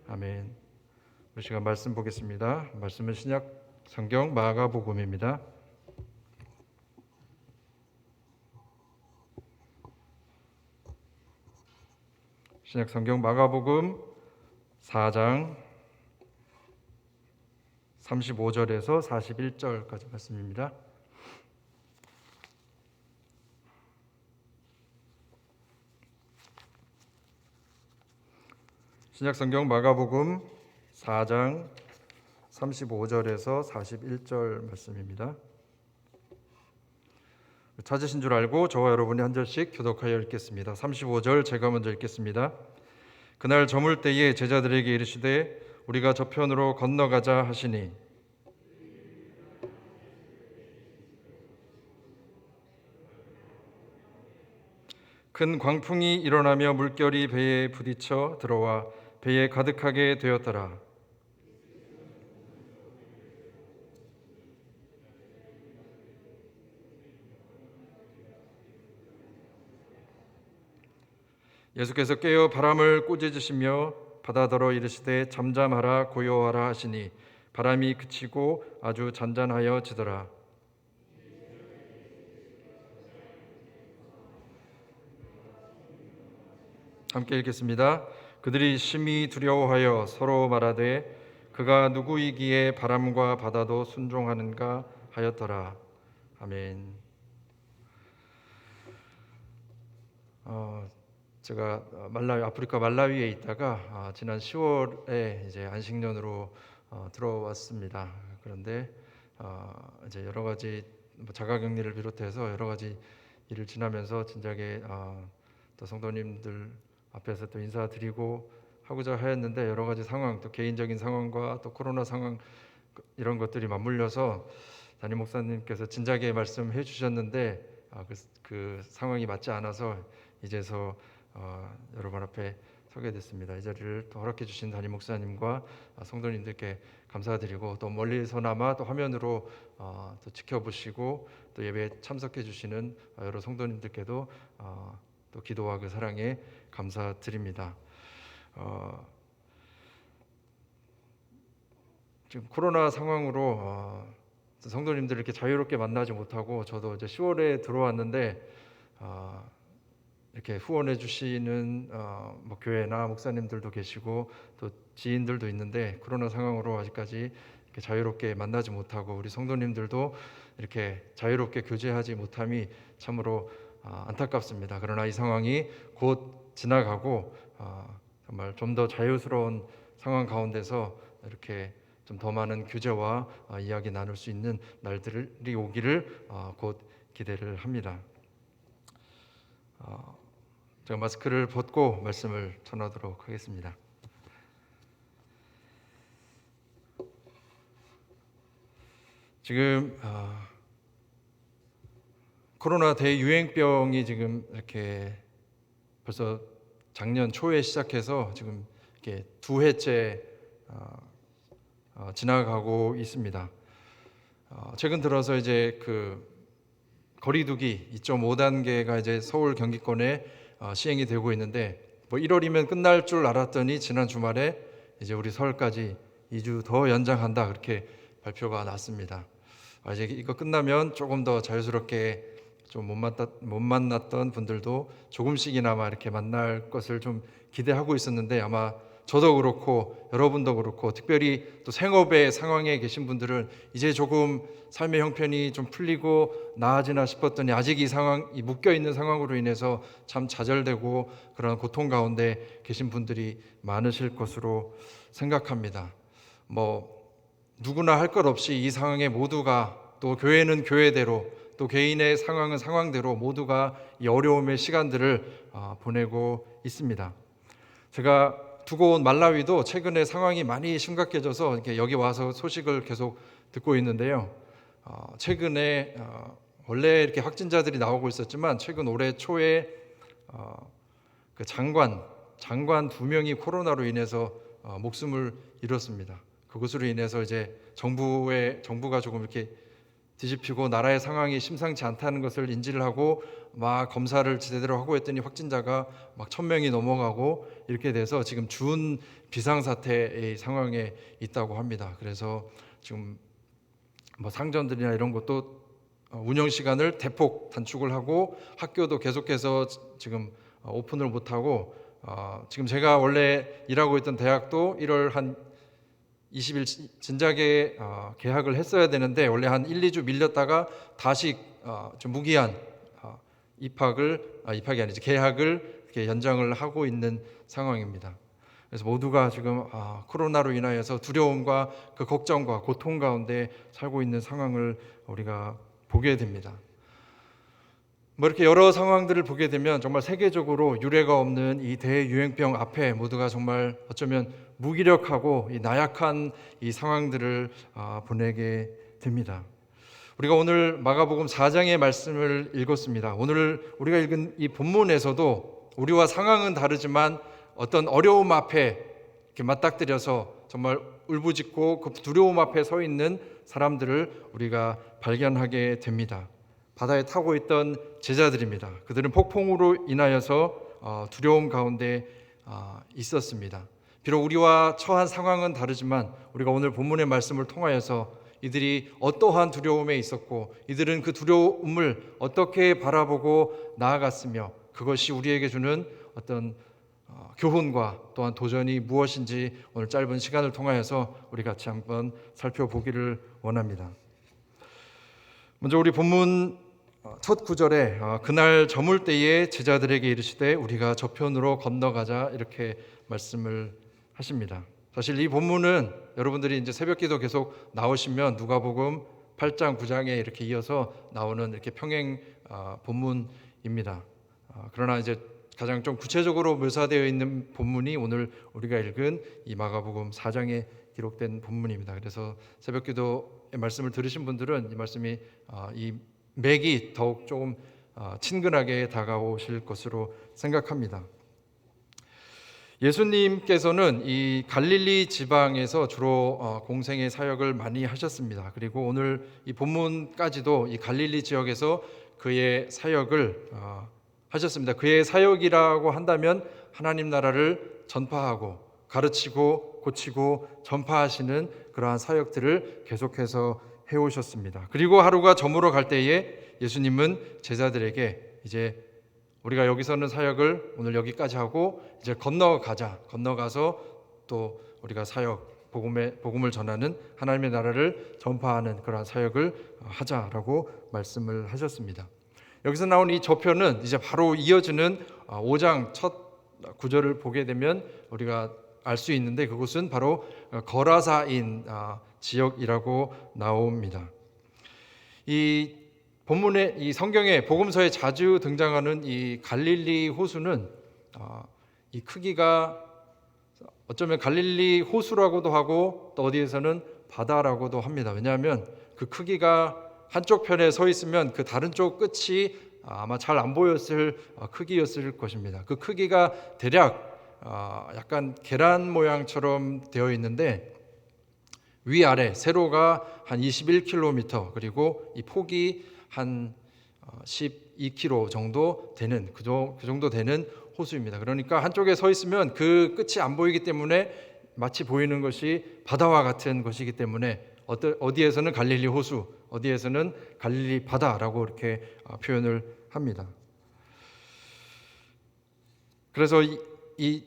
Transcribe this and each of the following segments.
아멘. 우리 시간 말씀 보겠습니다. 말씀은 신약 성경 마가복음입니다. 신약 성경 마가복음 4장 35절에서 41절까지 말씀입니다. 신약 성경 마가복음 4장 35절에서 41절 말씀입니다. 찾으신 줄 알고 저와 여러분이 한 절씩 교독하여 읽겠습니다. 35절 제가 먼저 읽겠습니다. 그날 저물 때에 제자들에게 이르시되 우리가 저편으로 건너가자 하시니 큰 광풍이 일어나며 물결이 배에 부딪혀 들어와 배에 가득하게 되었더라. 예수께서 깨어 바람을 꾸짖으시며 바다더러 이르시되 잠잠하라 고요하라 하시니 바람이 그치고 아주 잔잔하여지더라. 함께 읽겠습니다. 그들이 심히 두려워하여 서로 말하되 그가 누구이기에 바람과 바다도 순종하는가 하였더라. 아멘. 제가 아프리카 말라위에 있다가 지난 10월에 이제 안식년으로 들어왔습니다. 그런데 이제 여러 가지 자가격리를 비롯해서 여러 가지 일을 지나면서 진작에 또 성도님들 앞에서 또 인사드리고 하고자 하였는데 여러 가지 상황, 또 개인적인 상황과 또 코로나 상황 이런 것들이 맞물려서 담임 목사님께서 진작에 말씀해 주셨는데 그 상황이 맞지 않아서 이제서 여러분 앞에 서게 됐습니다. 이 자리를 또 허락해 주신 담임 목사님과 성도님들께 감사드리고 또 멀리서나마 또 화면으로 또 지켜보시고 또 예배에 참석해 주시는 여러 성도님들께도 또 기도와 그 사랑에 감사드립니다. 지금 코로나 상황으로 성도님들을 이렇게 자유롭게 만나지 못하고 저도 이제 10월에 들어왔는데 이렇게 후원해 주시는 뭐 교회나 목사님들도 계시고 또 지인들도 있는데 코로나 상황으로 아직까지 이렇게 자유롭게 만나지 못하고 우리 성도님들도 이렇게 자유롭게 교제하지 못함이 참으로 안타깝습니다. 그러나 이 상황이 곧 지나가고 정말 좀 더 자유스러운 상황 가운데서 이렇게 좀 더 많은 교제와 이야기 나눌 수 있는 날들이 오기를 곧 기대를 합니다. 제가 마스크를 벗고 말씀을 전하도록 하겠습니다. 지금 코로나 대유행병이 지금 이렇게 벌써 작년 초에 시작해서 지금 이렇게 두 해째 지나가고 있습니다. 최근 들어서 이제 그 거리두기 2.5단계가 이제 서울 경기권에 시행이 되고 있는데 뭐 1월이면 끝날 줄 알았더니 지난 주말에 이제 우리 서울까지 2주 더 연장한다 그렇게 발표가 났습니다. 이제 이거 끝나면 조금 더 자유스럽게 좀 못 만났던 분들도 조금씩이나마 이렇게 만날 것을 좀 기대하고 있었는데 아마 저도 그렇고 여러분도 그렇고 특별히 또 생업의 상황에 계신 분들은 이제 조금 삶의 형편이 좀 풀리고 나아지나 싶었더니 아직 이 상황이 묶여 있는 상황으로 인해서 참 좌절되고 그런 고통 가운데 계신 분들이 많으실 것으로 생각합니다. 뭐 누구나 할 것 없이 이 상황에 모두가 또 교회는 교회대로 또 개인의 상황은 상황대로 모두가 이 어려움의 시간들을 보내고 있습니다. 제가 두고 온 말라위도 최근에 상황이 많이 심각해져서 이렇게 여기 와서 소식을 계속 듣고 있는데요. 최근에 원래 이렇게 확진자들이 나오고 있었지만 최근 올해 초에 그 장관 2명이 코로나로 인해서 목숨을 잃었습니다. 그것으로 인해서 이제 정부가 조금 이렇게 뒤집히고 나라의 상황이 심상치 않다는 것을 인지를 하고 막 검사를 제대로 하고 했더니 확진자가 막 1,000명이 넘어가고 이렇게 돼서 지금 준 비상사태의 상황에 있다고 합니다. 그래서 지금 뭐 상점들이나 이런 것도 운영 시간을 대폭 단축을 하고 학교도 계속해서 지금 오픈을 못 하고 지금 제가 원래 일하고 있던 대학도 1월 한 20일 진작에 개학을 했어야 되는데 원래 한 1, 2주 밀렸다가 다시 좀 무기한 입학이 아니지 개학을 이렇게 연장을 하고 있는 상황입니다. 그래서 모두가 지금 코로나로 인하여서 두려움과 그 걱정과 고통 가운데 살고 있는 상황을 우리가 보게 됩니다. 뭐 이렇게 여러 상황들을 보게 되면 정말 세계적으로 유례가 없는 이 대유행병 앞에 모두가 정말 어쩌면 무기력하고 이 나약한 이 상황들을 보내게 됩니다. 우리가 오늘 마가복음 4장의 말씀을 읽었습니다. 오늘 우리가 읽은 이 본문에서도 우리와 상황은 다르지만 어떤 어려움 앞에 이렇게 맞닥뜨려서 정말 울부짖고 그 두려움 앞에 서 있는 사람들을 우리가 발견하게 됩니다. 바다에 타고 있던 제자들입니다. 그들은 폭풍으로 인하여서 두려움 가운데 있었습니다. 비록 우리와 처한 상황은 다르지만 우리가 오늘 본문의 말씀을 통하여서 이들이 어떠한 두려움에 있었고 이들은 그 두려움을 어떻게 바라보고 나아갔으며 그것이 우리에게 주는 어떤 교훈과 또한 도전이 무엇인지 오늘 짧은 시간을 통하여서 우리 같이 한번 살펴보기를 원합니다. 먼저 우리 본문 첫 구절에 그날 저물 때에 제자들에게 이르시되 우리가 저편으로 건너가자 이렇게 말씀을 하십니다. 사실 이 본문은 여러분들이 이제 새벽기도 계속 나오시면 누가복음 8장 9장에 이렇게 이어서 나오는 이렇게 평행 본문입니다. 그러나 이제 가장 좀 구체적으로 묘사되어 있는 본문이 오늘 우리가 읽은 이 마가복음 4장에 기록된 본문입니다. 그래서 새벽기도의 말씀을 들으신 분들은 이 말씀이 이 맥이 더욱 조금 친근하게 다가오실 것으로 생각합니다. 예수님께서는 이 갈릴리 지방에서 주로 공생의 사역을 많이 하셨습니다. 그리고 오늘 이 본문까지도 이 갈릴리 지역에서 그의 사역을 하셨습니다. 그의 사역이라고 한다면 하나님 나라를 전파하고 가르치고 고치고 전파하시는 그러한 사역들을 계속해서 해오셨습니다. 그리고 하루가 저물어 갈 때에 예수님은 제자들에게 이제 우리가 여기서는 사역을 오늘 여기까지 하고 이제 건너가서 또 우리가 사역 복음을 전하는 하나님의 나라를 전파하는 그러한 사역을 하자라고 말씀을 하셨습니다. 여기서 나온 이 저편은 이제 바로 이어지는 5장 첫 구절을 보게 되면 우리가 알 수 있는데 그곳은 바로 거라사인 지역이라고 나옵니다. 이 본문에 이 성경에 복음서에 자주 등장하는 이 갈릴리 호수는 이 크기가 어쩌면 갈릴리 호수라고도 하고 또 어디에서는 바다라고도 합니다. 왜냐하면 그 크기가 한쪽 편에 서 있으면 그 다른 쪽 끝이 아마 잘 안 보였을 크기였을 것입니다. 그 크기가 대략 약간 계란 모양처럼 되어 있는데 위아래 세로가 한 21km 그리고 이 폭이 한 12km 정도 되는 그 정도 되는 호수입니다. 그러니까 한쪽에 서 있으면 그 끝이 안 보이기 때문에 마치 보이는 것이 바다와 같은 것이기 때문에 어디에서는 갈릴리 호수, 어디에서는 갈릴리 바다라고 이렇게 표현을 합니다. 그래서 이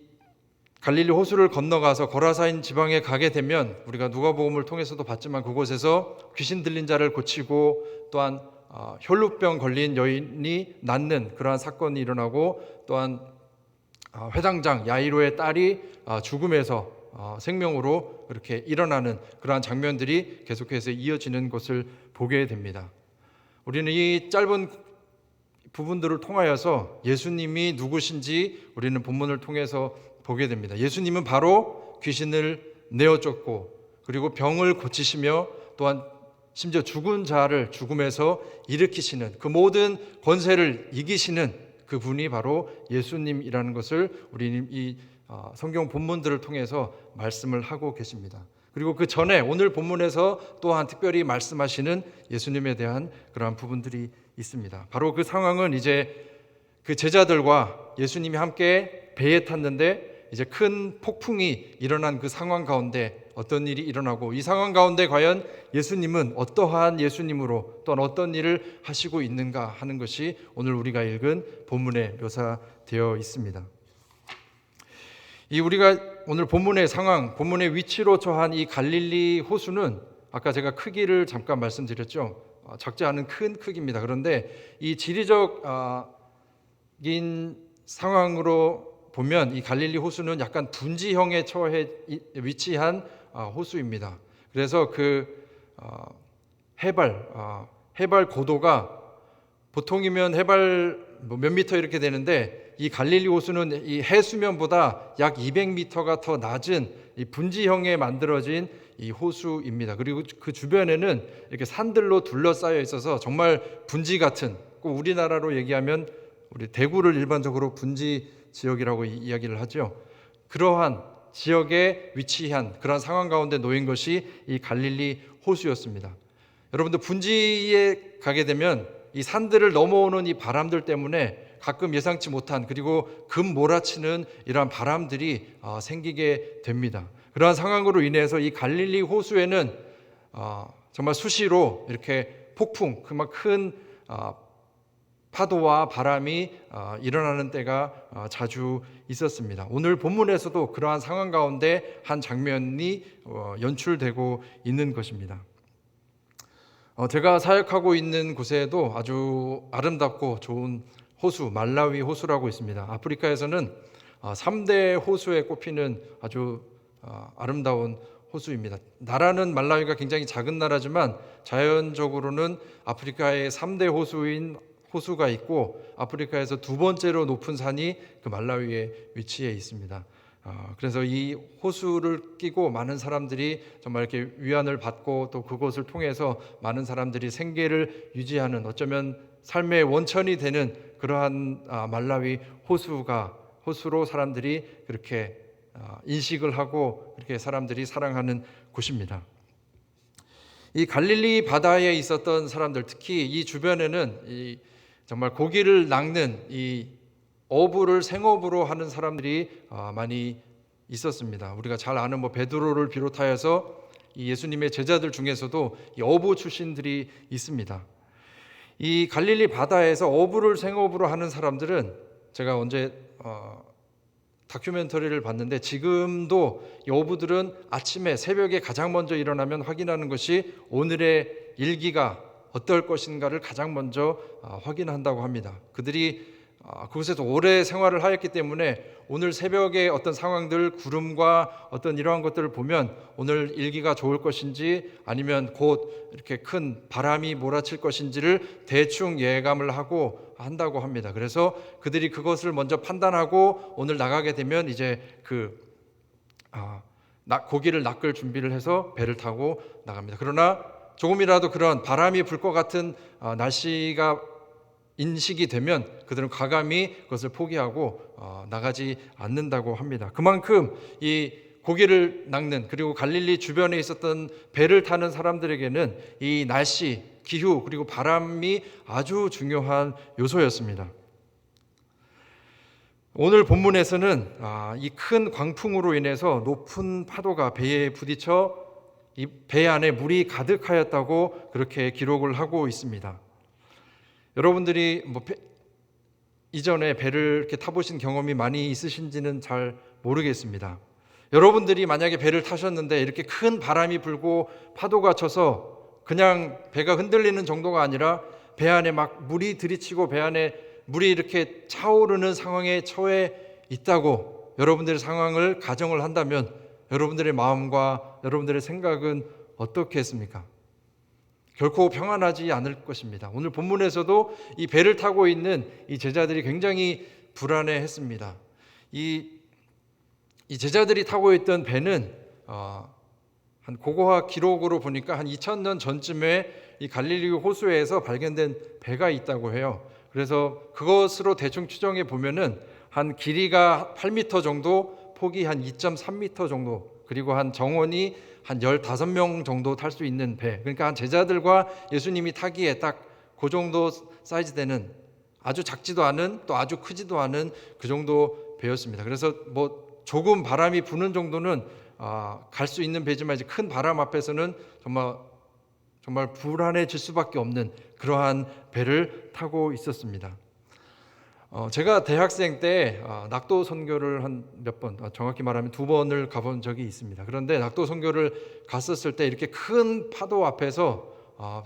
갈릴리 호수를 건너가서 거라사인 지방에 가게 되면 우리가 누가복음을 통해서도 봤지만 그곳에서 귀신 들린 자를 고치고 또한 혈루병 걸린 여인이 낫는 그러한 사건이 일어나고 또한 회당장 야이로의 딸이 죽음에서 생명으로 이렇게 일어나는 그러한 장면들이 계속해서 이어지는 것을 보게 됩니다. 우리는 이 짧은 부분들을 통하여서 예수님이 누구신지 우리는 본문을 통해서 보게 됩니다. 예수님은 바로 귀신을 내어쫓고 그리고 병을 고치시며 또한 심지어 죽은 자를 죽음에서 일으키시는 그 모든 권세를 이기시는 그분이 바로 예수님이라는 것을 우리는 이 성경 본문들을 통해서 말씀을 하고 계십니다. 그리고 그 전에 오늘 본문에서 또한 특별히 말씀하시는 예수님에 대한 그러한 부분들이 있습니다. 바로 그 상황은 이제 그 제자들과 예수님이 함께 배에 탔는데 이제 큰 폭풍이 일어난 그 상황 가운데 어떤 일이 일어나고, 이 상황 가운데 과연 예수님은 어떠한 예수님으로 또한 어떤 일을 하시고 있는가 하는 것이 오늘 우리가 읽은 본문에 묘사되어 있습니다. 이 우리가 오늘 본문의 상황, 본문의 위치로 처한 이 갈릴리 호수는 아까 제가 크기를 잠깐 말씀드렸죠. 작지 않은 큰 크기입니다. 그런데 이 지리적인 상황으로 보면 이 갈릴리 호수는 약간 분지형에 처해 위치한 호수입니다. 그래서 그 해발 고도가 보통이면 해발 몇 미터 이렇게 되는데, 이 갈릴리 호수는 이 해수면보다 약 200m가 더 낮은 이 분지형에 만들어진 이 호수입니다. 그리고 그 주변에는 이렇게 산들로 둘러싸여 있어서 정말 분지 같은, 꼭 우리나라로 얘기하면 우리 대구를 일반적으로 분지 지역이라고 이야기를 하죠. 그러한 지역에 위치한 그런 상황 가운데 놓인 것이 이 갈릴리 호수였습니다. 여러분들 분지에 가게 되면 이 산들을 넘어오는 이 바람들 때문에 가끔 예상치 못한, 그리고 급몰아치는 이러한 바람들이 생기게 됩니다. 그러한 상황으로 인해서 이 갈릴리 호수에는 정말 수시로 이렇게 폭풍, 그만 큰 파도와 바람이 일어나는 때가 자주 있었습니다. 오늘 본문에서도 그러한 상황 가운데 한 장면이 연출되고 있는 것입니다. 제가 사역하고 있는 곳에도 아주 아름답고 좋은 호수, 말라위 호수라고 있습니다. 아프리카에서는 3대 호수에 꼽히는 아주 아름다운 호수입니다. 나라는 말라위가 굉장히 작은 나라지만 자연적으로는 아프리카의 3대 호수가 있고, 아프리카에서 두 번째로 높은 산이 그 말라위에 위치해 있습니다. 그래서 이 호수를 끼고 많은 사람들이 정말 이렇게 위안을 받고, 또 그것을 통해서 많은 사람들이 생계를 유지하는, 어쩌면 삶의 원천이 되는 그러한 말라위 호수로 사람들이 그렇게 인식을 하고 그렇게 사람들이 사랑하는 곳입니다. 이 갈릴리 바다에 있었던 사람들, 특히 이 주변에는 정말 고기를 낚는 이 어부를 생업으로 하는 사람들이 많이 있었습니다. 우리가 잘 아는 베드로를 비롯하여서 이 예수님의 제자들 중에서도 이 어부 출신들이 있습니다. 이 갈릴리 바다에서 어부를 생업으로 하는 사람들은, 제가 언제 다큐멘터리를 봤는데, 지금도 이 어부들은 아침에 새벽에 가장 먼저 일어나면 확인하는 것이 오늘의 일기가 어떨 것인가를 가장 먼저 확인한다고 합니다. 그들이 그곳에서 오래 생활을 하였기 때문에 오늘 새벽에 어떤 상황들, 구름과 어떤 이러한 것들을 보면 오늘 일기가 좋을 것인지 아니면 곧 이렇게 큰 바람이 몰아칠 것인지를 대충 예감을 하고 한다고 합니다. 그래서 그들이 그것을 먼저 판단하고 오늘 나가게 되면 이제 고기를 낚을 준비를 해서 배를 타고 나갑니다. 그러나 조금이라도 그런 바람이 불 것 같은 날씨가 인식이 되면 그들은 과감히 그것을 포기하고 나가지 않는다고 합니다. 그만큼 이 고기를 낚는, 그리고 갈릴리 주변에 있었던 배를 타는 사람들에게는 이 날씨, 기후, 그리고 바람이 아주 중요한 요소였습니다. 오늘 본문에서는 이 큰 광풍으로 인해서 높은 파도가 배에 부딪혀 이 배 안에 물이 가득하였다고 그렇게 기록을 하고 있습니다. 여러분들이 이전에 배를 이렇게 타보신 경험이 많이 있으신지는 잘 모르겠습니다. 여러분들이 만약에 배를 타셨는데 이렇게 큰 바람이 불고 파도가 쳐서 그냥 배가 흔들리는 정도가 아니라 배 안에 막 물이 들이치고 배 안에 물이 이렇게 차오르는 상황에 처해 있다고 여러분들의 상황을 가정을 한다면 여러분들의 마음과 여러분들의 생각은 어떻겠습니까? 결코 평안하지 않을 것입니다. 오늘 본문에서도 이 배를 타고 있는 이 제자들이 굉장히 불안해했습니다. 이 제자들이 타고 있던 배는 한 고고학 기록으로 보니까 한 2000년 전쯤에 이 갈릴리 호수에서 발견된 배가 있다고 해요. 그래서 그것으로 대충 추정해 보면은 한 길이가 8m 정도, 폭이 한 2.3m 정도, 그리고 한 정원이 한 15명 정도 탈 수 있는 배. 그러니까 한 제자들과 예수님이 타기에 딱 그 정도 사이즈 되는, 아주 작지도 않은 또 아주 크지도 않은 그 정도 배였습니다. 그래서 뭐 조금 바람이 부는 정도는 갈 수 있는 배지만 이제 큰 바람 앞에서는 정말 불안해질 수밖에 없는 그러한 배를 타고 있었습니다. 제가 대학생 때 낙도 선교를 한 몇 번, 정확히 말하면 2번을 가본 적이 있습니다. 그런데 낙도 선교를 갔었을 때 이렇게 큰 파도 앞에서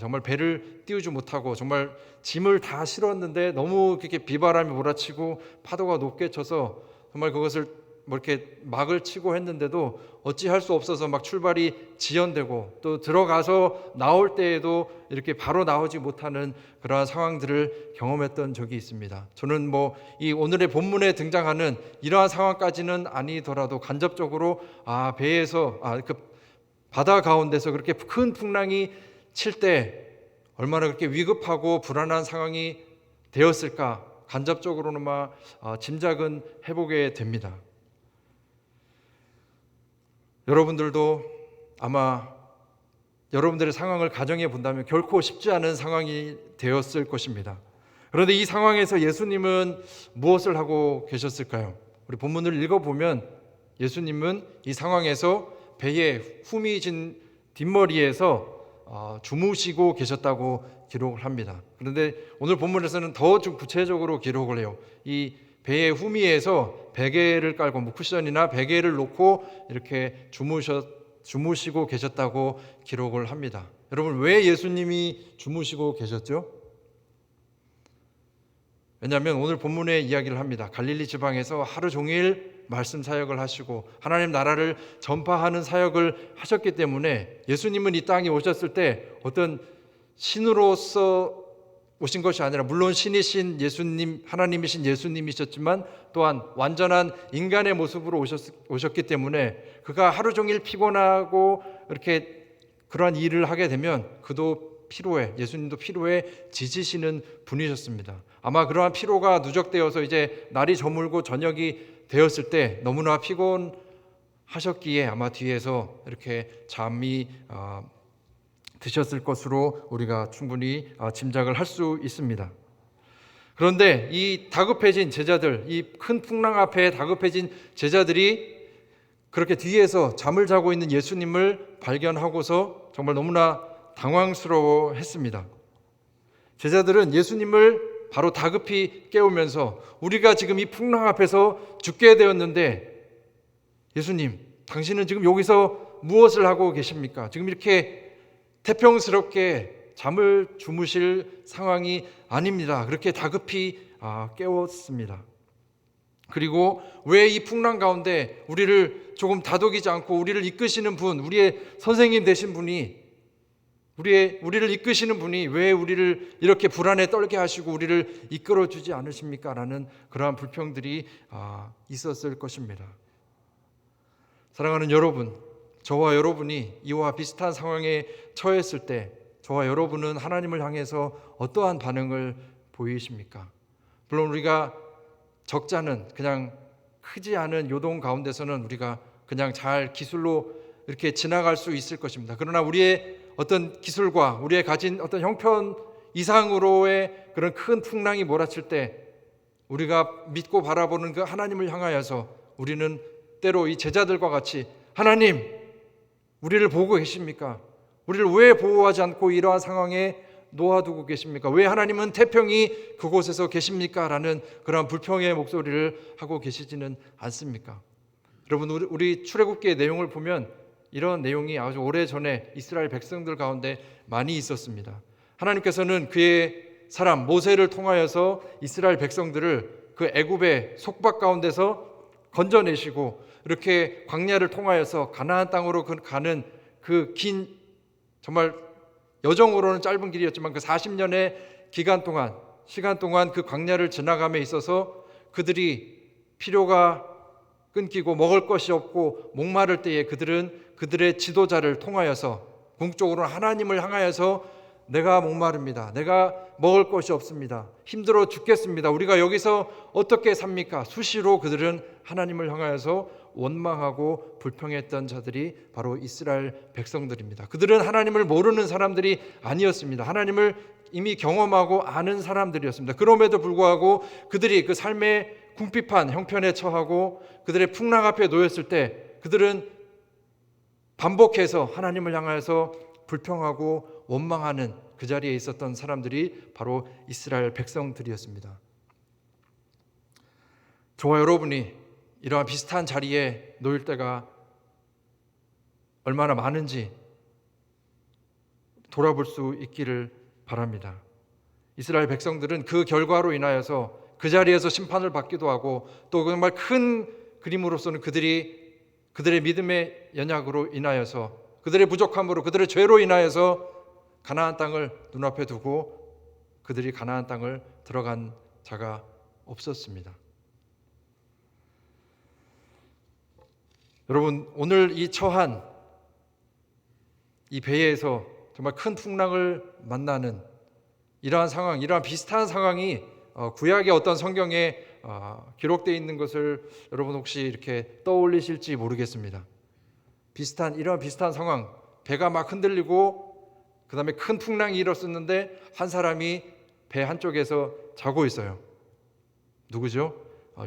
정말 배를 띄우지 못하고 정말 짐을 다 실었는데 너무 그렇게 비바람이 몰아치고 파도가 높게 쳐서 정말 그것을 뭐 이렇게 막을 치고 했는데도 어찌할 수 없어서 막 출발이 지연되고 또 들어가서 나올 때에도 이렇게 바로 나오지 못하는 그러한 상황들을 경험했던 적이 있습니다. 저는 뭐 이 오늘의 본문에 등장하는 이러한 상황까지는 아니더라도 간접적으로 배에서 그 바다 가운데서 그렇게 큰 풍랑이 칠 때 얼마나 그렇게 위급하고 불안한 상황이 되었을까 간접적으로는 짐작은 해보게 됩니다. 여러분들도 아마 여러분들의 상황을 가정해 본다면 결코 쉽지 않은 상황이 되었을 것입니다. 그런데 이 상황에서 예수님은 무엇을 하고 계셨을까요? 우리 본문을 읽어보면 예수님은 이 상황에서 배의 후미진 뒷머리에서 주무시고 계셨다고 기록을 합니다. 그런데 오늘 본문에서는 더 좀 구체적으로 기록을 해요. 이 배의 후미에서 베개를 깔고 쿠션이나 베개를 놓고 이렇게 주무시고 계셨다고 기록을 합니다. 여러분, 왜 예수님이 주무시고 계셨죠? 왜냐하면 오늘 본문에 이야기를 합니다. 갈릴리 지방에서 하루 종일 말씀 사역을 하시고 하나님 나라를 전파하는 사역을 하셨기 때문에 예수님은 이 땅에 오셨을 때 어떤 신으로서 오신 것이 아니라 물론 신이신 예수님, 하나님이신 예수님이셨지만 또한 완전한 인간의 모습으로 오셨기 때문에 그가 하루 종일 피곤하고 이렇게 그러한 일을 하게 되면 그도 피로해, 예수님도 피로해 지치시는 분이셨습니다. 아마 그러한 피로가 누적되어서 이제 날이 저물고 저녁이 되었을 때 너무나 피곤하셨기에 아마 뒤에서 이렇게 잠이 드셨을 것으로 우리가 충분히 짐작을 할 수 있습니다. 그런데 이 다급해진 제자들, 이 큰 풍랑 앞에 다급해진 제자들이 그렇게 뒤에서 잠을 자고 있는 예수님을 발견하고서 정말 너무나 당황스러워했습니다. 제자들은 예수님을 바로 다급히 깨우면서 우리가 지금 이 풍랑 앞에서 죽게 되었는데 예수님, 당신은 지금 여기서 무엇을 하고 계십니까? 지금 이렇게 태평스럽게 잠을 주무실 상황이 아닙니다. 그렇게 다급히 깨웠습니다. 그리고 왜 이 풍랑 가운데 우리를 조금 다독이지 않고 우리를 이끄시는 분, 우리의 선생님 되신 분이 우리를 이끄시는 분이 왜 우리를 이렇게 불안에 떨게 하시고 우리를 이끌어주지 않으십니까? 라는 그러한 불평들이 있었을 것입니다. 사랑하는 여러분, 저와 여러분이 이와 비슷한 상황에 처했을 때 저와 여러분은 하나님을 향해서 어떠한 반응을 보이십니까? 물론 우리가 적잖은 그냥 크지 않은 요동 가운데서는 우리가 그냥 잘 기술로 이렇게 지나갈 수 있을 것입니다. 그러나 우리의 어떤 기술과 우리의 가진 어떤 형편 이상으로의 그런 큰 풍랑이 몰아칠 때 우리가 믿고 바라보는 그 하나님을 향하여서 우리는 때로 이 제자들과 같이 하나님, 우리를 보고 계십니까? 우리를 왜 보호하지 않고 이러한 상황에 놓아두고 계십니까? 왜 하나님은 태평이 그곳에서 계십니까? 라는 그런 불평의 목소리를 하고 계시지는 않습니까? 여러분, 우리 출애굽기의 내용을 보면 이런 내용이 아주 오래전에 이스라엘 백성들 가운데 많이 있었습니다. 하나님께서는 그의 사람 모세를 통하여서 이스라엘 백성들을 그 애굽의 속박 가운데서 건져내시고 이렇게 광야를 통하여서 가나안 땅으로 가는 그 긴 정말 여정으로는 짧은 길이었지만 그 40년의 시간 동안 그 광야를 지나감에 있어서 그들이 필요가 끊기고 먹을 것이 없고 목마를 때에 그들은 그들의 지도자를 통하여서 궁극적으로 하나님을 향하여서 내가 목마릅니다. 내가 먹을 것이 없습니다. 힘들어 죽겠습니다. 우리가 여기서 어떻게 삽니까? 수시로 그들은 하나님을 향하여서 원망하고 불평했던 자들이 바로 이스라엘 백성들입니다. 그들은 하나님을 모르는 사람들이 아니었습니다. 하나님을 이미 경험하고 아는 사람들이었습니다. 그럼에도 불구하고 그들이 그 삶의 궁핍한 형편에 처하고 그들의 풍랑 앞에 놓였을 때 그들은 반복해서 하나님을 향해서 불평하고 원망하는 그 자리에 있었던 사람들이 바로 이스라엘 백성들이었습니다. 저와 여러분이 이러한 비슷한 자리에 놓일 때가 얼마나 많은지 돌아볼 수 있기를 바랍니다. 이스라엘 백성들은 그 결과로 인하여서 그 자리에서 심판을 받기도 하고 또 정말 큰 그림으로서는 그들의 믿음의 연약으로 인하여서 그들의 부족함으로 그들의 죄로 인하여서 가나안 땅을 눈앞에 두고 그들이 가나안 땅을 들어간 자가 없었습니다. 여러분, 오늘 이 처한 이 배에서 정말 큰 풍랑을 만나는 이러한 상황, 이러한 비슷한 상황이 구약의 어떤 성경에 기록되어 있는 것을 여러분 혹시 이렇게 떠올리실지 모르겠습니다. 이러한 비슷한 상황, 배가 막 흔들리고 그 다음에 큰 풍랑이 일었었는데 한 사람이 배 한쪽에서 자고 있어요. 누구죠?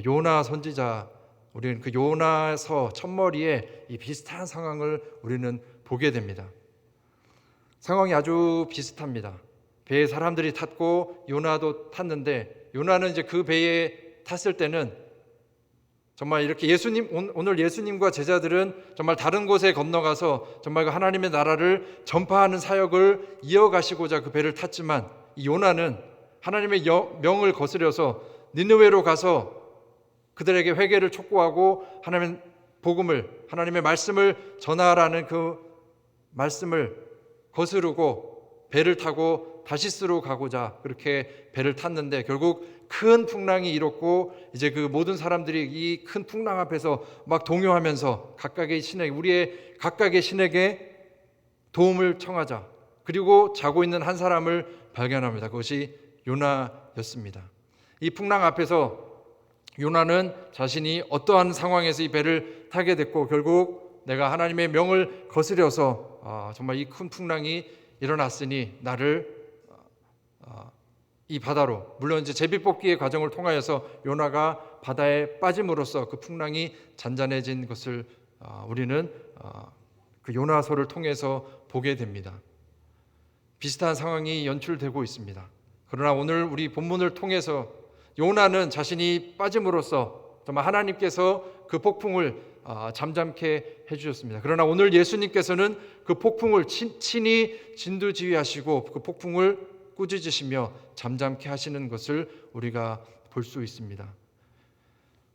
요나 선지자. 우리는 그 요나서 첫머리에 이 비슷한 상황을 우리는 보게 됩니다. 상황이 아주 비슷합니다. 배에 사람들이 탔고 요나도 탔는데 요나는 이제 그 배에 탔을 때는 정말 이렇게 오늘 예수님과 제자들은 정말 다른 곳에 건너가서 정말 그 하나님의 나라를 전파하는 사역을 이어가시고자 그 배를 탔지만 이 요나는 하나님의 명을 거스려서 니느웨로 가서 그들에게 회개를 촉구하고 하나님의 복음을, 하나님의 말씀을 전하라는 그 말씀을 거스르고 배를 타고 다시스로 가고자 그렇게 배를 탔는데 결국 큰 풍랑이 일었고 이제 그 모든 사람들이 이 큰 풍랑 앞에서 막 동요하면서 우리의 각각의 신에게 도움을 청하자. 그리고 자고 있는 한 사람을 발견합니다. 그것이 요나였습니다. 이 풍랑 앞에서 요나는 자신이 어떠한 상황에서 이 배를 타게 됐고 결국 내가 하나님의 명을 거스려서 정말 이 큰 풍랑이 일어났으니 나를 이 바다로, 물론 이제 제비뽑기의 과정을 통하여서 요나가 바다에 빠짐으로써 그 풍랑이 잔잔해진 것을 우리는 그 요나서를 통해서 보게 됩니다. 비슷한 상황이 연출되고 있습니다. 그러나 오늘 우리 본문을 통해서 요나는 자신이 빠짐으로써 정말 하나님께서 그 폭풍을 잠잠케 해주셨습니다. 그러나 오늘 예수님께서는 그 폭풍을 친히 진두지휘하시고 그 폭풍을 꾸짖으시며 잠잠케 하시는 것을 우리가 볼 수 있습니다.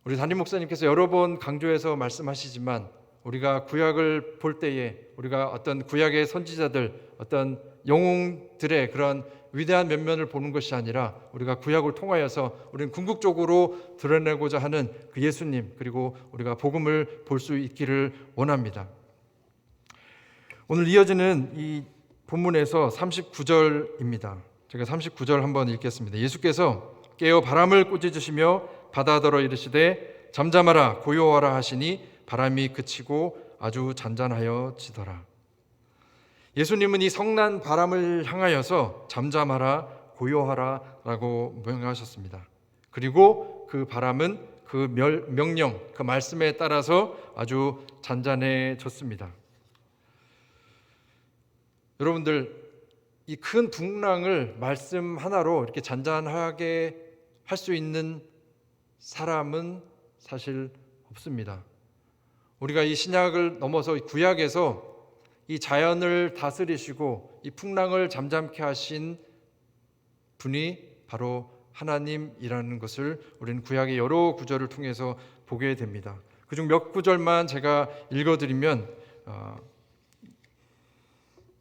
우리 담임 목사님께서 여러 번 강조해서 말씀하시지만 우리가 구약을 볼 때에 우리가 어떤 구약의 선지자들, 어떤 영웅들의 그런 위대한 면면을 보는 것이 아니라 우리가 구약을 통하여서 우리는 궁극적으로 드러내고자 하는 그 예수님, 그리고 우리가 복음을 볼 수 있기를 원합니다. 오늘 이어지는 이 본문에서 39절입니다. 제가 39절 한번 읽겠습니다. 예수께서 깨어 바람을 꾸짖으시며 바다더러 이르시되 잠잠하라 고요하라 하시니 바람이 그치고 아주 잔잔하여 지더라. 예수님은 이 성난 바람을 향하여서 잠잠하라 고요하라 라고 명령하셨습니다. 그리고 그 바람은 그 명령, 그 말씀에 따라서 아주 잔잔해졌습니다. 여러분들, 이 큰 풍랑을 말씀 하나로 이렇게 잔잔하게 할 수 있는 사람은 사실 없습니다. 우리가 이 신약을 넘어서 구약에서 이 자연을 다스리시고 이 풍랑을 잠잠케 하신 분이 바로 하나님이라는 것을 우리는 구약의 여러 구절을 통해서 보게 됩니다. 그중 몇 구절만 제가 읽어드리면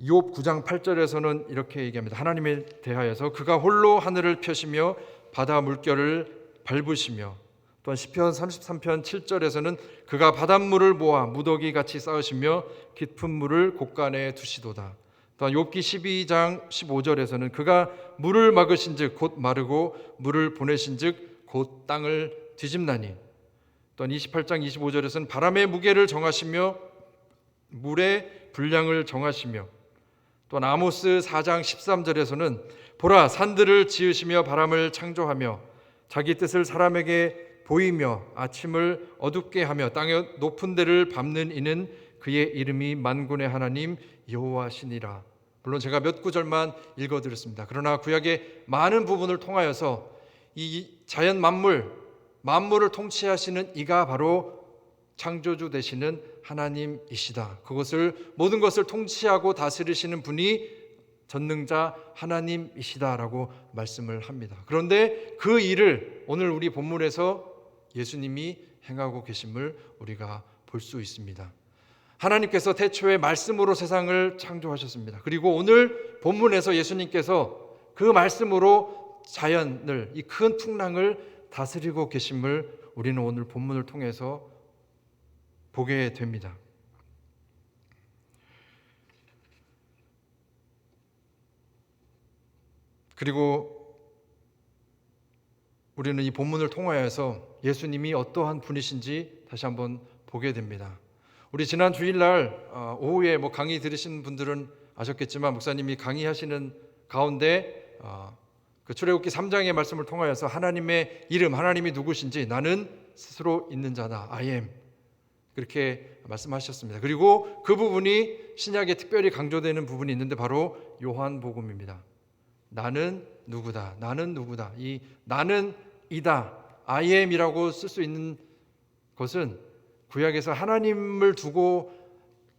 욥 9장 8절에서는 이렇게 얘기합니다. 하나님에 대하여서 그가 홀로 하늘을 펴시며 바다 물결을 밟으시며, 또한 시편 33편 7절에서는 그가 바닷물을 모아 무더기같이 쌓으시며 깊은 물을 곳간에 두시도다. 또한 욥기 12장 15절에서는 그가 물을 막으신즉 곧 마르고 물을 보내신즉 곧 땅을 뒤집나니, 또한 28장 25절에서는 바람의 무게를 정하시며 물의 분량을 정하시며, 또한 아모스 4장 13절에서는 보라 산들을 지으시며 바람을 창조하며 자기 뜻을 사람에게 보이며 아침을 어둡게 하며 땅의 높은 데를 밟는 이는 그의 이름이 만군의 하나님 여호와시니라. 물론 제가 몇 구절만 읽어드렸습니다. 그러나 구약의 많은 부분을 통하여서 이 자연 만물을 통치하시는 이가 바로 창조주 되시는 하나님이시다. 그것을 모든 것을 통치하고 다스리시는 분이 전능자 하나님이시다라고 말씀을 합니다. 그런데 그 일을 오늘 우리 본문에서 예수님이 행하고 계심을 우리가 볼 수 있습니다. 하나님께서 태초에 말씀으로 세상을 창조하셨습니다. 그리고 오늘 본문에서 예수님께서 그 말씀으로 자연을, 이 큰 풍랑을 다스리고 계심을 우리는 오늘 본문을 통해서 보게 됩니다. 그리고 우리는 이 본문을 통하여서 예수님이 어떠한 분이신지 다시 한번 보게 됩니다. 우리 지난 주일날 오후에 강의 들으신 분들은 아셨겠지만 목사님이 강의하시는 가운데 그 출애굽기 3장의 말씀을 통하여서 하나님의 이름, 하나님이 누구신지 나는 스스로 있는 자다, I am, 그렇게 말씀하셨습니다. 그리고 그 부분이 신약에 특별히 강조되는 부분이 있는데 바로 요한복음입니다. 나는 누구다, 나는 누구다. 이 나는 이다, I am이라고 쓸 수 있는 것은 구약에서 하나님을 두고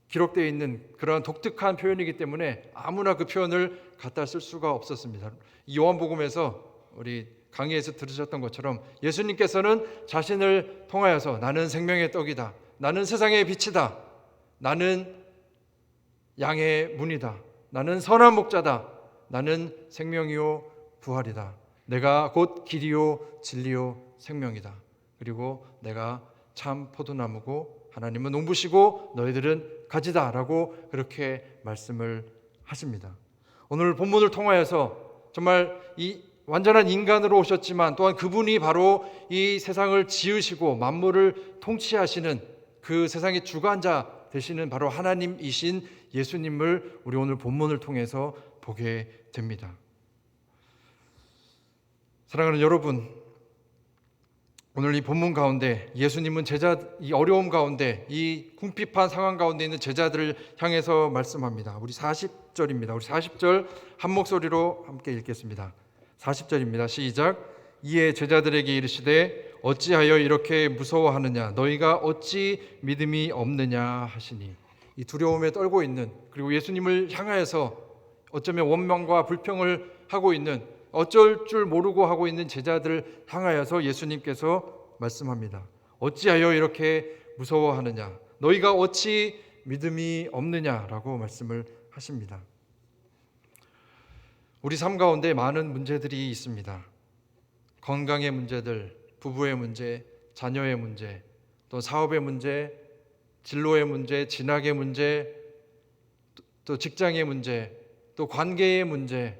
기록되어 있는 그런 독특한 표현이기 때문에 아무나 그 표현을 갖다 쓸 수가 없었습니다. 이 요한복음에서 우리 강의에서 들으셨던 것처럼 예수님께서는 자신을 통하여서 나는 생명의 떡이다, 나는 세상의 빛이다, 나는 양의 문이다, 나는 선한 목자다, 나는 생명이요 부활이다, 내가 곧 길이요 진리요 생명이다, 그리고 내가 참 포도나무고 하나님은 농부시고 너희들은 가지다라고 그렇게 말씀을 하십니다. 오늘 본문을 통하여서 정말 이 완전한 인간으로 오셨지만 또한 그분이 바로 이 세상을 지으시고 만물을 통치하시는 그 세상의 주관자 되시는 바로 하나님이신 예수님을 우리 오늘 본문을 통해서 보게 됩니다. 사랑하는 여러분, 오늘 이 본문 가운데 예수님은 이 어려움 가운데, 이 궁핍한 상황 가운데 있는 제자들을 향해서 말씀합니다. 우리 40절입니다. 우리 40절 한 목소리로 함께 읽겠습니다. 40절입니다. 시작. 이에 제자들에게 이르시되 어찌하여 이렇게 무서워하느냐, 너희가 어찌 믿음이 없느냐 하시니. 이 두려움에 떨고 있는, 그리고 예수님을 향하여서 어쩌면 원망과 불평을 하고 있는, 어쩔 줄 모르고 하고 있는 제자들을 향하여서 예수님께서 말씀합니다. 어찌하여 이렇게 무서워하느냐, 너희가 어찌 믿음이 없느냐라고 말씀을 하십니다. 우리 삶 가운데 많은 문제들이 있습니다. 건강의 문제들, 부부의 문제, 자녀의 문제, 또 사업의 문제, 진로의 문제, 진학의 문제, 또 직장의 문제, 또 관계의 문제,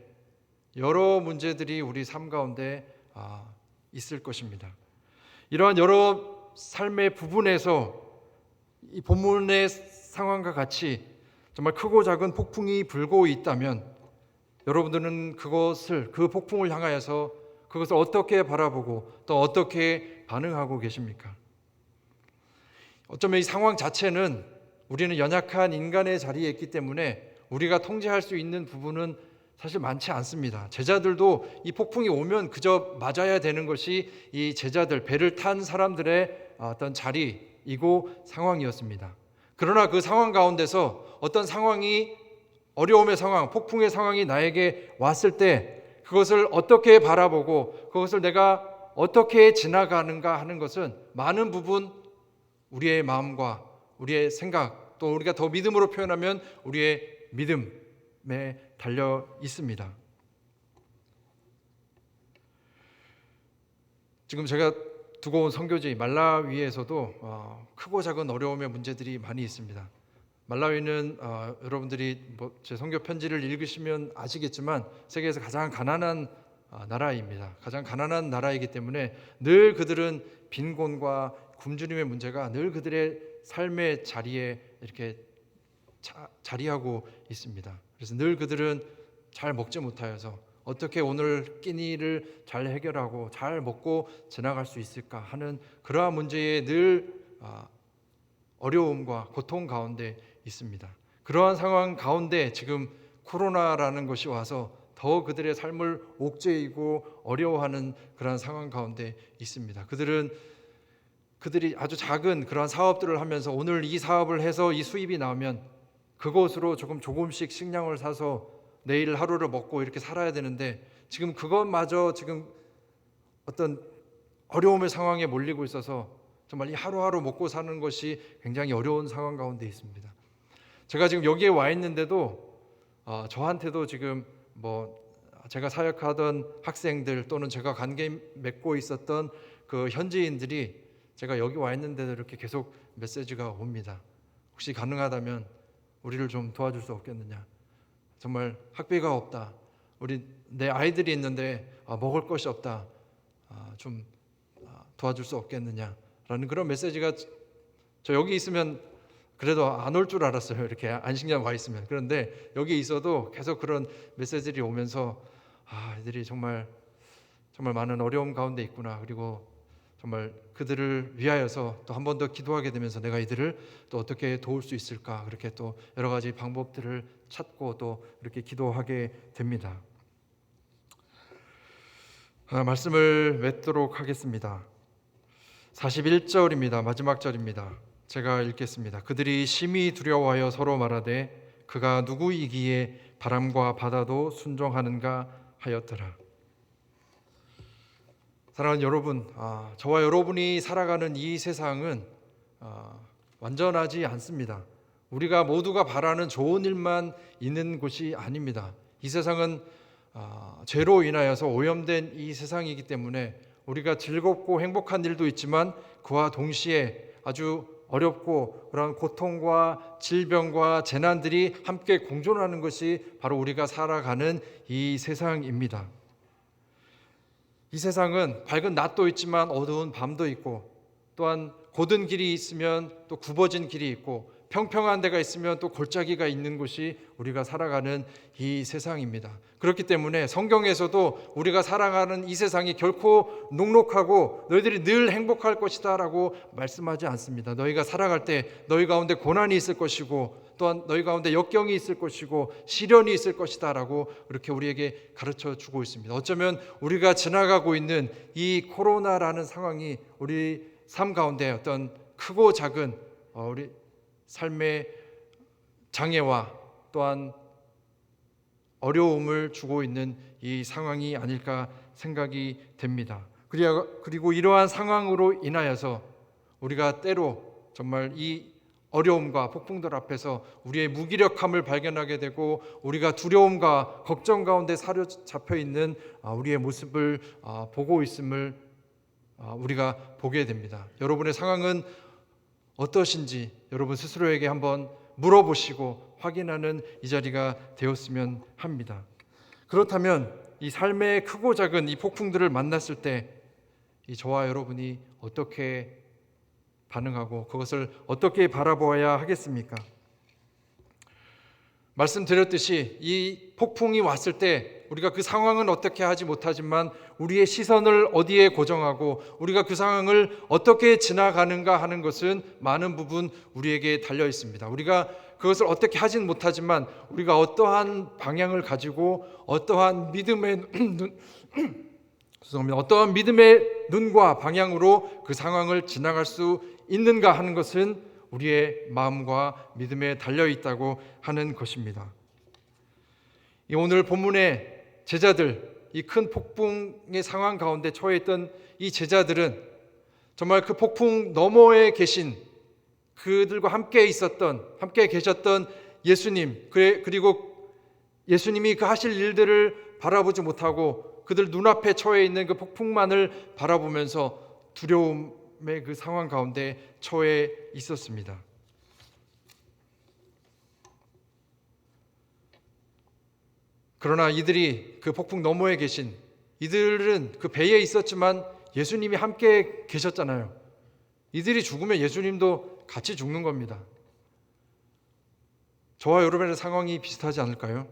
여러 문제들이 우리 삶 가운데 있을 것입니다. 이러한 여러 삶의 부분에서 이 본문의 상황과 같이 정말 크고 작은 폭풍이 불고 있다면 여러분들은 그 폭풍을 향하여서 그것을 어떻게 바라보고 또 어떻게 반응하고 계십니까? 어쩌면 이 상황 자체는 우리는 연약한 인간의 자리에 있기 때문에 우리가 통제할 수 있는 부분은 사실 많지 않습니다. 제자들도 이 폭풍이 오면 그저 맞아야 되는 것이 이 제자들, 배를 탄 사람들의 어떤 자리이고 상황이었습니다. 그러나 그 상황 가운데서 어떤 상황이, 어려움의 상황, 폭풍의 상황이 나에게 왔을 때 그것을 어떻게 바라보고 그것을 내가 어떻게 지나가는가 하는 것은 많은 부분 우리의 마음과 우리의 생각, 또 우리가 더 믿음으로 표현하면 우리의 믿음에 달려 있습니다. 지금 제가 두고 온 선교지 말라위에서도 크고 작은 어려움의 문제들이 많이 있습니다. 말라위는 여러분들이 제 선교 편지를 읽으시면 아시겠지만 세계에서 가장 가난한 나라입니다. 가장 가난한 나라이기 때문에 늘 그들은 빈곤과 굶주림의 문제가 늘 그들의 삶의 자리에 이렇게 자리하고 있습니다. 그래서 늘 그들은 잘 먹지 못하여서 어떻게 오늘 끼니를 잘 해결하고 잘 먹고 지나갈 수 있을까 하는 그러한 문제에 늘 어려움과 고통 가운데 있습니다. 그러한 상황 가운데 지금 코로나라는 것이 와서 더 그들의 삶을 옥죄이고 어려워하는 그러한 상황 가운데 있습니다. 그들이 아주 작은 그러한 사업들을 하면서 오늘 이 사업을 해서 이 수입이 나오면 그것으로 조금씩 식량을 사서 내일 하루를 먹고 이렇게 살아야 되는데 지금 그것마저 지금 어떤 어려움의 상황에 몰리고 있어서 정말 이 하루하루 먹고 사는 것이 굉장히 어려운 상황 가운데 있습니다. 제가 지금 여기에 와 있는데도 저한테도 지금 제가 사역하던 학생들 또는 제가 관계 맺고 있었던 그 현지인들이 제가 여기 와 있는데도 이렇게 계속 메시지가 옵니다. 혹시 가능하다면 우리를 좀 도와줄 수 없겠느냐? 정말 학비가 없다. 내 아이들이 있는데 먹을 것이 없다. 좀 도와줄 수 없겠느냐라는 그런 메시지가 저 여기 있으면 그래도 안 올 줄 알았어요. 이렇게 안식년 와 있으면. 그런데 여기 있어도 계속 그런 메시지들이 오면서 이들이 정말 많은 어려움 가운데 있구나. 그리고 정말 그들을 위하여서 또 한 번 더 기도하게 되면서 내가 이들을 또 어떻게 도울 수 있을까 그렇게 또 여러 가지 방법들을 찾고 또 이렇게 기도하게 됩니다. 말씀을 맺도록 하겠습니다. 41절입니다. 마지막 절입니다. 제가 읽겠습니다. 그들이 심히 두려워하여 서로 말하되 그가 누구이기에 바람과 바다도 순종하는가 하였더라. 사랑하는 여러분, 저와 여러분이 살아가는 이 세상은 완전하지 않습니다. 우리가 모두가 바라는 좋은 일만 있는 곳이 아닙니다. 이 세상은 죄로 인하여서 오염된 이 세상이기 때문에 우리가 즐겁고 행복한 일도 있지만 그와 동시에 아주 어렵고 그런 고통과 질병과 재난들이 함께 공존하는 것이 바로 우리가 살아가는 이 세상입니다. 이 세상은 밝은 낮도 있지만 어두운 밤도 있고 또한 곧은 길이 있으면 또 굽어진 길이 있고 평평한 데가 있으면 또 골짜기가 있는 곳이 우리가 살아가는 이 세상입니다. 그렇기 때문에 성경에서도 우리가 살아가는 이 세상이 결코 녹록하고 너희들이 늘 행복할 것이다 라고 말씀하지 않습니다. 너희가 살아갈 때 너희 가운데 고난이 있을 것이고 또한 너희 가운데 역경이 있을 것이고 시련이 있을 것이다 라고 그렇게 우리에게 가르쳐 주고 있습니다. 어쩌면 우리가 지나가고 있는 이 코로나라는 상황이 우리 삶 가운데 어떤 크고 작은 우리 삶의 장애와 또한 어려움을 주고 있는 이 상황이 아닐까 생각이 됩니다. 그리고 이러한 상황으로 인하여서 우리가 때로 정말 이 어려움과 폭풍들 앞에서 우리의 무기력함을 발견하게 되고 우리가 두려움과 걱정 가운데 사로잡혀 있는 우리의 모습을 보고 있음을 우리가 보게 됩니다. 여러분의 상황은 어떠신지 여러분 스스로에게 한번 물어보시고 확인하는 이 자리가 되었으면 합니다. 그렇다면 이 삶의 크고 작은 이 폭풍들을 만났을 때 이 저와 여러분이 어떻게 반응하고 그것을 어떻게 바라보아야 하겠습니까? 말씀드렸듯이 이 폭풍이 왔을 때 우리가 그 상황은 어떻게 하지 못하지만 우리의 시선을 어디에 고정하고 우리가 그 상황을 어떻게 지나가는가 하는 것은 많은 부분 우리에게 달려 있습니다. 우리가 그것을 어떻게 하진 못하지만 우리가 어떠한 방향을 가지고 어떠한 믿음의 어떠한 믿음의 눈과 방향으로 그 상황을 지나갈 수 있는가 하는 것은 우리의 마음과 믿음에 달려 있다고 하는 것입니다. 이 오늘 본문의 제자들, 이 큰 폭풍의 상황 가운데 처해 있던 이 제자들은 정말 그 폭풍 너머에 계신 그들과 함께 계셨던 예수님, 그리고 예수님이 그 하실 일들을 바라보지 못하고 그들 눈앞에 처해 있는 그 폭풍만을 바라보면서 두려움의 그 상황 가운데 처해 있었습니다. 그러나 이들이 그 폭풍 너머에 계신 이들은 그 배에 있었지만 예수님이 함께 계셨잖아요. 이들이 죽으면 예수님도 같이 죽는 겁니다. 저와 여러분의 상황이 비슷하지 않을까요?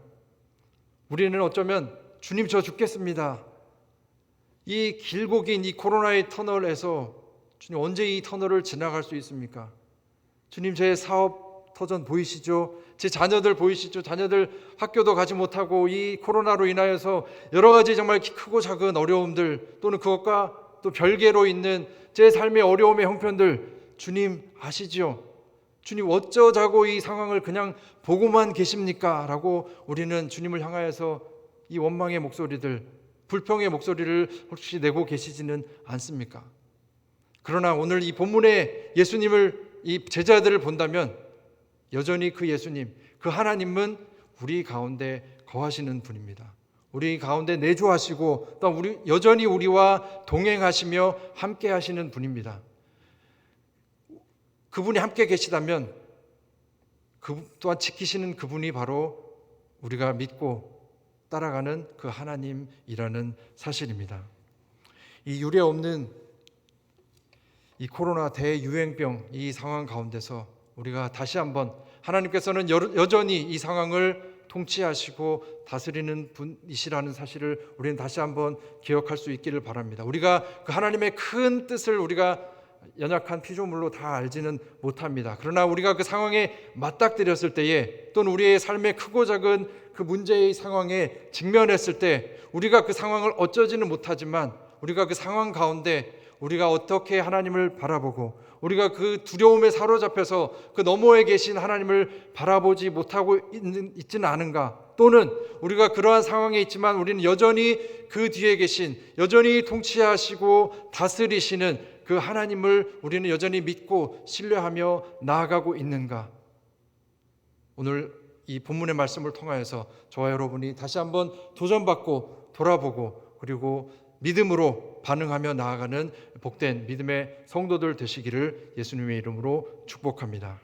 우리는 어쩌면 주님 저 죽겠습니다. 이 길고 긴 이 코로나의 터널에서 주님 언제 이 터널을 지나갈 수 있습니까? 주님 제 사업 터전 보이시죠? 제 자녀들 보이시죠? 자녀들 학교도 가지 못하고 이 코로나로 인하여서 여러 가지 정말 크고 작은 어려움들 또는 그것과 또 별개로 있는 제 삶의 어려움의 형편들 주님 아시죠? 주님 어쩌자고 이 상황을 그냥 보고만 계십니까? 라고 우리는 주님을 향하여서 이 원망의 목소리들, 불평의 목소리를 혹시 내고 계시지는 않습니까? 그러나 오늘 이 본문에 예수님을 이 제자들을 본다면 여전히 그 예수님, 그 하나님은 우리 가운데 거하시는 분입니다. 우리 가운데 내주하시고 또 여전히 우리와 동행하시며 함께 하시는 분입니다. 그분이 함께 계시다면 그 또한 지키시는 그분이 바로 우리가 믿고 따라가는 그 하나님이라는 사실입니다. 이 유례 없는 이 코로나 대유행병 이 상황 가운데서 우리가 다시 한번 하나님께서는 여전히 이 상황을 통치하시고 다스리는 분이시라는 사실을 우리는 다시 한번 기억할 수 있기를 바랍니다. 우리가 그 하나님의 큰 뜻을 우리가 연약한 피조물로 다 알지는 못합니다. 그러나 우리가 그 상황에 맞닥뜨렸을 때에 또는 우리의 삶의 크고 작은 그 문제의 상황에 직면했을 때 우리가 그 상황을 어쩌지는 못하지만 우리가 그 상황 가운데 우리가 어떻게 하나님을 바라보고 우리가 그 두려움에 사로잡혀서 그 너머에 계신 하나님을 바라보지 못하고 있지는 않은가, 또는 우리가 그러한 상황에 있지만 우리는 여전히 그 뒤에 계신 여전히 통치하시고 다스리시는 그 하나님을 우리는 여전히 믿고 신뢰하며 나아가고 있는가? 오늘 이 본문의 말씀을 통하여서 저와 여러분이 다시 한번 도전받고 돌아보고 그리고 믿음으로 반응하며 나아가는 복된 믿음의 성도들 되시기를 예수님의 이름으로 축복합니다.